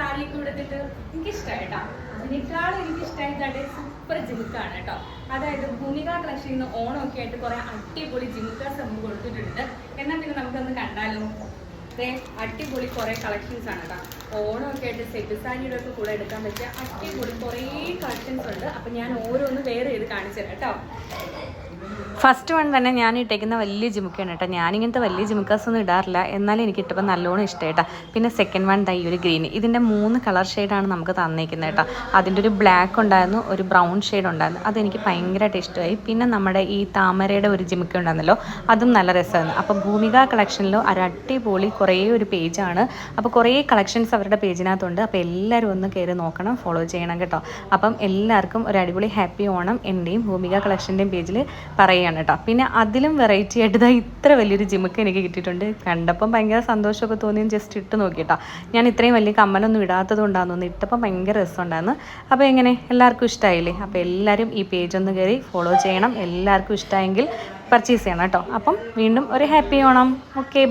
സാരി കൊടുത്തിട്ട് എനിക്കിഷ്ടമായി കേട്ടോ. അതിനേക്കാളും എനിക്കിഷ്ടമായിട്ട് സൂപ്പർ ജിമുക്കാണ് കേട്ടോ. അതായത് ഭൂമിക കളക്ഷനിൽ നിന്ന് ഓണമൊക്കെ ആയിട്ട് കുറെ അടിപൊളി ജിമുക്കാസ് നമുക്ക് കൊടുത്തിട്ടുണ്ട്. എന്നാൽ പിന്നെ നമുക്കൊന്ന് കണ്ടാലോ. അടിപൊളി കുറേ കളക്ഷൻസ് ആണ് കേട്ടോ. ഓണമൊക്കെ ആയിട്ട് സെറ്റ് സാരിയുടെ ഒക്കെ കൂടെ എടുക്കാൻ പറ്റിയ അടിപൊളി കുറേ കളക്ഷൻസ് ഉണ്ട്. അപ്പം ഞാൻ ഓരോന്ന് വേറെ ചെയ്ത് കാണിച്ചു തരാം കേട്ടോ. ഫസ്റ്റ് വൺ തന്നെ ഞാൻ ഇട്ടേക്കുന്ന വലിയ ജിമുക്കാണ് കേട്ടോ. ഞാനിങ്ങനത്തെ വലിയ ജിമുക്കാസ് ഒന്നും ഇടാറില്ല, എന്നാലും എനിക്ക് ഇട്ടപ്പോൾ നല്ലോണം ഇഷ്ടം കേട്ടോ. പിന്നെ സെക്കൻഡ് വൺ ഈ ഒരു ഗ്രീൻ, ഇതിൻ്റെ 3 കളർ ഷെയ്ഡാണ് നമുക്ക് തന്നേക്കുന്നത് കേട്ടോ. അതിൻ്റെ ഒരു ബ്ലാക്ക് ഉണ്ടായിരുന്നു, ഒരു ബ്രൗൺ ഷെയ്ഡ് ഉണ്ടായിരുന്നു, അതെനിക്ക് ഭയങ്കരമായിട്ട് ഇഷ്ടമായി. പിന്നെ നമ്മുടെ ഈ താമരയുടെ ഒരു ജിമുക്ക ഉണ്ടായിരുന്നല്ലോ, അതും നല്ല രസമായിരുന്നു. അപ്പോൾ ഭൂമിക കളക്ഷനിൽ ഒരു അടിപൊളി കുറേ ഒരു പേജാണ്. അപ്പോൾ കുറേ കളക്ഷൻസ് അവരുടെ പേജിനകത്തുണ്ട്. അപ്പോൾ എല്ലാവരും ഒന്ന് കയറി നോക്കണം, ഫോളോ ചെയ്യണം കേട്ടോ. അപ്പം എല്ലാവർക്കും ഒരു അടിപൊളി ഹാപ്പി ഓണം എൻ്റെയും ഭൂമിക കളക്ഷൻ്റെയും പേജിൽ പറയുകയാണ് കേട്ടോ. പിന്നെ അതിലും വെറൈറ്റി ആയിട്ട് ഇത്ര വലിയൊരു ജിമുക്ക് എനിക്ക് കിട്ടിയിട്ടുണ്ട്. കണ്ടപ്പം ഭയങ്കര സന്തോഷമൊക്കെ തോന്നി, ജസ്റ്റ് ഇട്ട് നോക്കിയിട്ടോ. ഞാൻ ഇത്രയും വലിയ കമ്മലൊന്നും ഇടാത്തത് കൊണ്ടാണെന്ന് തോന്നുന്നു, ഇട്ടപ്പം ഭയങ്കര രസമുണ്ടായിരുന്നു. അപ്പോൾ എങ്ങനെ എല്ലാവർക്കും ഇഷ്ടമായില്ലേ? അപ്പോൾ എല്ലാവരും ഈ പേജ് ഒന്ന് കയറി ഫോളോ ചെയ്യണം. എല്ലാവർക്കും ഇഷ്ടമായെങ്കിൽ പർച്ചേസ് ചെയ്യണം കേട്ടോ. അപ്പം വീണ്ടും ഒരു ഹാപ്പി ഓണം. ഓക്കെ.